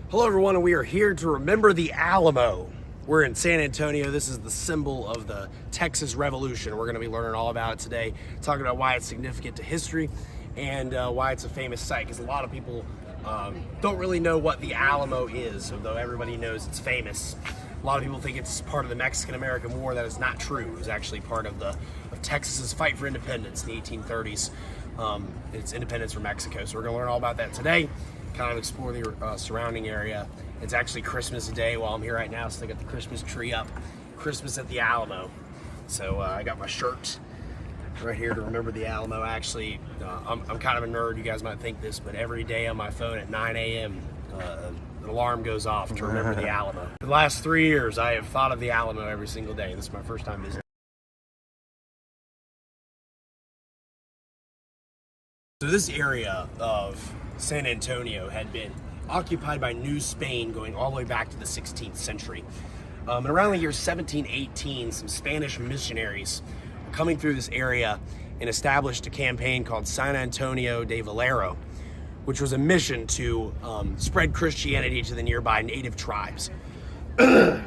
Hello everyone, and we are here to remember the Alamo. We're in San Antonio. This is the symbol of the Texas Revolution. We're going to be learning all about it today, talking about why it's significant to history and why it's a famous site, because a lot of people don't really know what the Alamo is, although everybody knows it's famous. A lot of people think it's part of the Mexican-American War. That is not true. It was actually part of Texas's fight for independence in the 1830s. It's independence from Mexico. So we're going to learn all about that today, kind of explore the surrounding area. It's actually Christmas Day while I'm here right now, so I got the Christmas tree up. Christmas at the Alamo. So I got my shirt right here to remember the Alamo. Actually, I'm kind of a nerd. You guys might think this, but every day on my phone at 9 a.m., an alarm goes off to remember the Alamo. For the last 3 years, I have thought of the Alamo every single day. This is my first time visiting. So this area of San Antonio had been occupied by New Spain going all the way back to the 16th century. And around the year 1718, some Spanish missionaries were coming through this area and established a campaign called San Antonio de Valero, which was a mission to spread Christianity to the nearby native tribes. To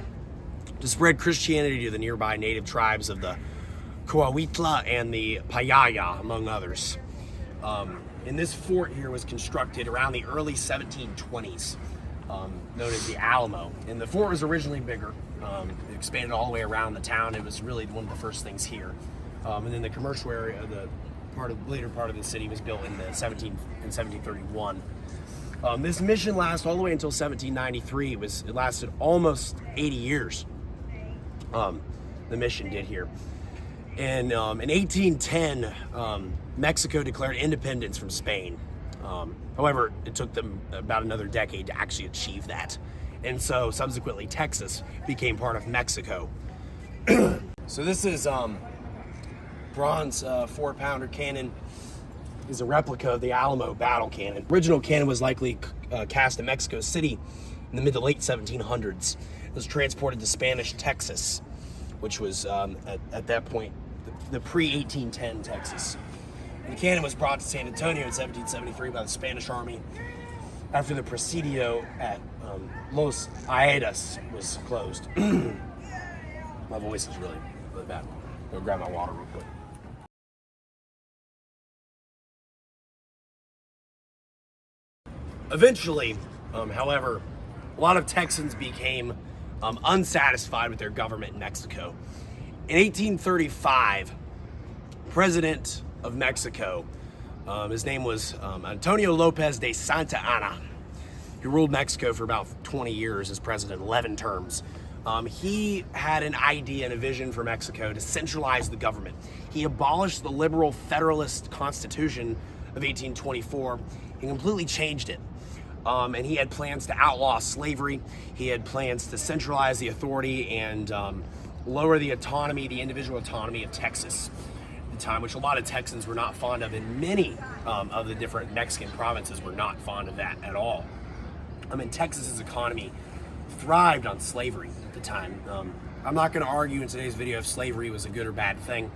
spread Christianity to the nearby native tribes of the Coahuila and the Payaya, among others. And this fort here was constructed around the early 1720s, known as the Alamo. And the fort was originally bigger. It expanded all the way around the town. It was really one of the first things here. And then the commercial area, the later part of the city, was built in 1731. This mission lasted all the way until 1793. It lasted almost 80 years. The mission did here. And in 1810, Mexico declared independence from Spain. However, it took them about another decade to actually achieve that. And so subsequently, Texas became part of Mexico. So this is bronze 4-pounder cannon. Is a replica of the Alamo battle cannon. Original cannon was likely cast in Mexico City in the mid to late 1700s. It was transported to Spanish Texas, which was at that point the pre-1810 Texas. And the cannon was brought to San Antonio in 1773 by the Spanish Army after the Presidio at Los Aedas was closed. My voice is really bad. Go grab my water real quick. Eventually, however, a lot of Texans became unsatisfied with their government in Mexico. In 1835, President of Mexico, his name was Antonio Lopez de Santa Anna. He ruled Mexico for about 20 years as president, 11 terms. He had an idea and a vision for Mexico to centralize the government. He abolished the liberal Federalist Constitution of 1824 and completely changed it. And he had plans to outlaw slavery. He had plans to centralize the authority and lower the autonomy, the individual autonomy of Texas at the time, which a lot of Texans were not fond of, and many of the different Mexican provinces were not fond of that at all. Texas's economy thrived on slavery at the time. I'm not going to argue in today's video if slavery was a good or bad thing,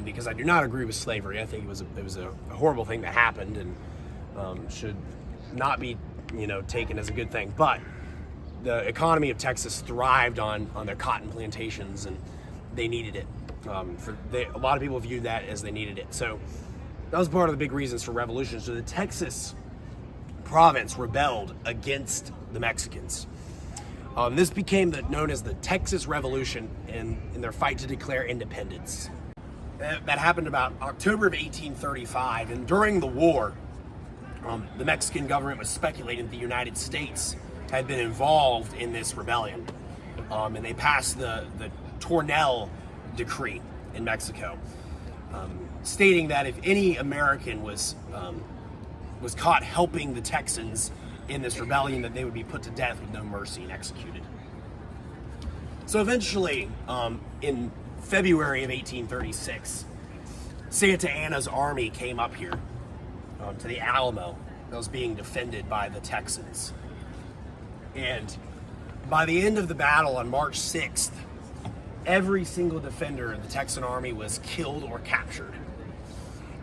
because I do not agree with slavery. I think it was a horrible thing that happened and should not be taken as a good thing. But the economy of Texas thrived on their cotton plantations, and they needed it. A lot of people viewed that as they needed it. So that was part of the big reasons for revolution. So the Texas province rebelled against the Mexicans. This became known as the Texas Revolution in their fight to declare independence. That happened about October of 1835, and during the war, the Mexican government was speculating that the United States had been involved in this rebellion. And they passed the Tornel Decree in Mexico, stating that if any American was caught helping the Texans in this rebellion, that they would be put to death with no mercy and executed. So eventually, in February of 1836, Santa Anna's army came up here to the Alamo that was being defended by the Texans. And by the end of the battle on March 6th, every single defender of the Texan army was killed or captured.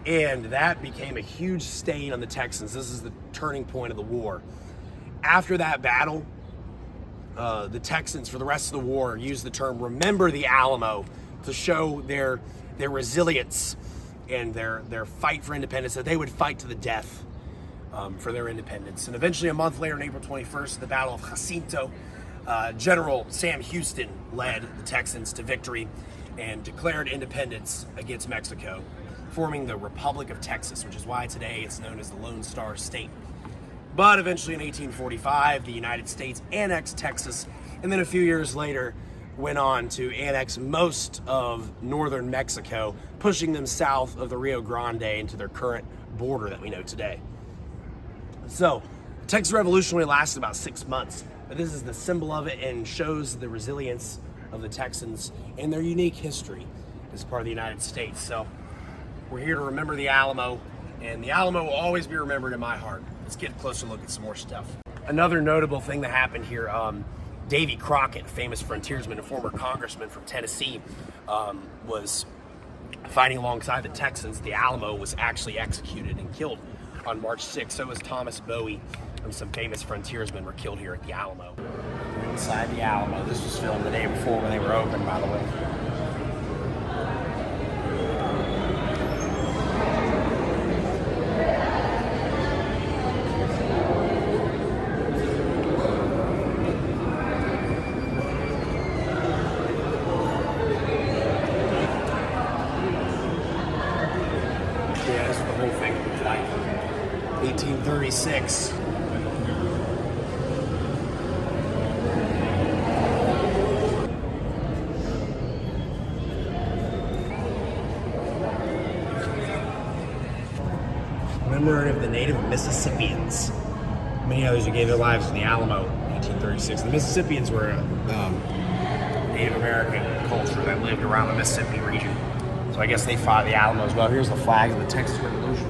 And that became a huge stain on the Texans. This is the turning point of the war. After that battle, the Texans, for the rest of the war, used the term "Remember the Alamo" to show their resilience and their fight for independence, that they would fight to the death for their independence. And eventually, a month later, on April 21st, the Battle of Jacinto, General Sam Houston led the Texans to victory and declared independence against Mexico, forming the Republic of Texas, which is why today it's known as the Lone Star State. But eventually in 1845, the United States annexed Texas, and then a few years later went on to annex most of northern Mexico, pushing them south of the Rio Grande into their current border that we know today. So, the Texas Revolution only lasted about 6 months, but this is the symbol of it and shows the resilience of the Texans and their unique history as part of the United States. So, we're here to remember the Alamo, and the Alamo will always be remembered in my heart. Let's get a closer look at some more stuff. Another notable thing that happened here, Davy Crockett, famous frontiersman and former congressman from Tennessee, was fighting alongside the Texans. The Alamo was actually executed and killed on March 6th. So was Thomas Bowie, and some famous frontiersmen were killed here at the Alamo. We're inside the Alamo. This was filmed the day before when they were open, by the way. Yeah, this is the whole thing. Like 1836. Commemorative of the native Mississippians. Many others who gave their lives in the Alamo, 1836. The Mississippians were a Native American culture that lived around the Mississippi region. So I guess they fought the Alamo as well. Here's the flag of the Texas Revolution.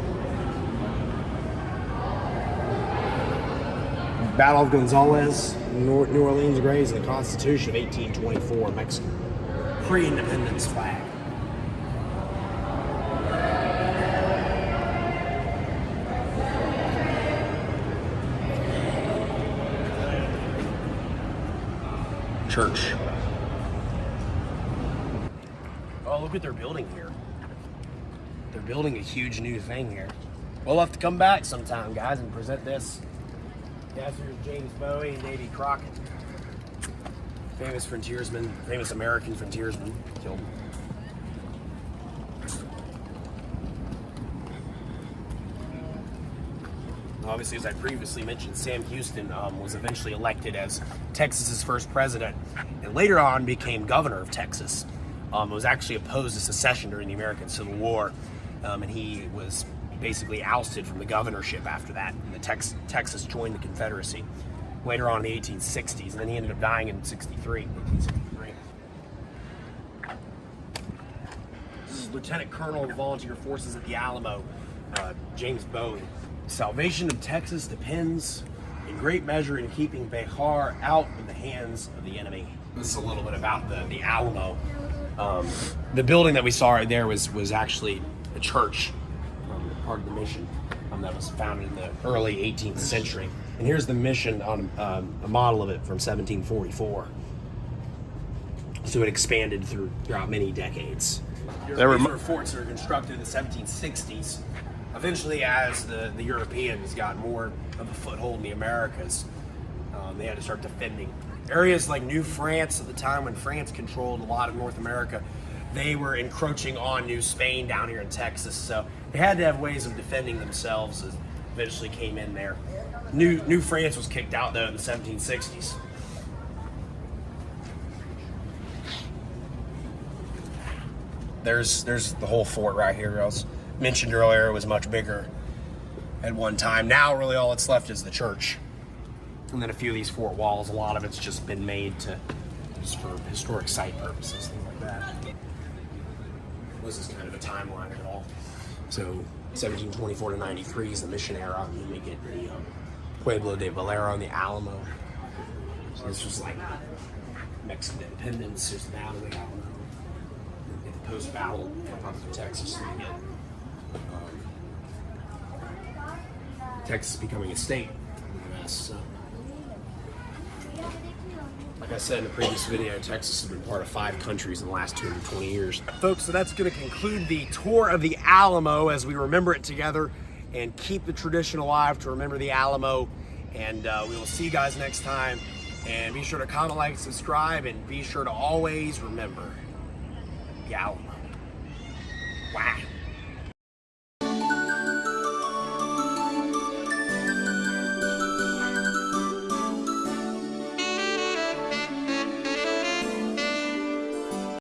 Battle of Gonzales, New Orleans Graves, and the Constitution of 1824 in Mexico. Pre-independence flag. Church. Oh, look what they're building here. They're building a huge new thing here. We'll have to come back sometime, guys, and present this. Guys, here's James Bowie and Davy Crockett. Famous frontiersman, famous American frontiersman, killed. Obviously, as I previously mentioned, Sam Houston was eventually elected as Texas's first president, and later on became governor of Texas. Was actually opposed to secession during the American Civil War, and he was basically ousted from the governorship after that. And Texas joined the Confederacy later on in the 1860s, and then he ended up dying in 1863. This is Lieutenant Colonel of the Volunteer Forces at the Alamo, James Bowie. Salvation of Texas depends in great measure in keeping Behar out of the hands of the enemy. This is a little bit about the Alamo. The building that we saw right there was actually a church, part of the mission that was founded in the early 18th century. And here's the mission on a model of it from 1744. So it expanded throughout many decades. These were forts that were constructed in the 1760s. Eventually, as the Europeans got more of a foothold in the Americas, they had to start defending. Areas like New France at the time, when France controlled a lot of North America, they were encroaching on New Spain down here in Texas, so they had to have ways of defending themselves as eventually came in there. New France was kicked out, though, in the 1760s. There's the whole fort right here. I was mentioned earlier, it was much bigger at one time. Now, really, all that's left is the church. And then a few of these fort walls, a lot of it's just been made just for historic site purposes, things like that. This is kind of a timeline of it all. So 1724 to 93 is the mission era, and then we get the Pueblo de Valero and the Alamo. So this was like Mexican independence. There's the Battle of the Alamo. And the post-battle Republic of Texas, so we get Texas becoming a state. So Like I said in the previous video, Texas has been part of 5 countries in the last 220 years. Folks, so that's going to conclude the tour of the Alamo as we remember it together and keep the tradition alive to remember the Alamo. And we will see you guys next time. And be sure to comment, like, subscribe, and be sure to always remember the Alamo. Wow.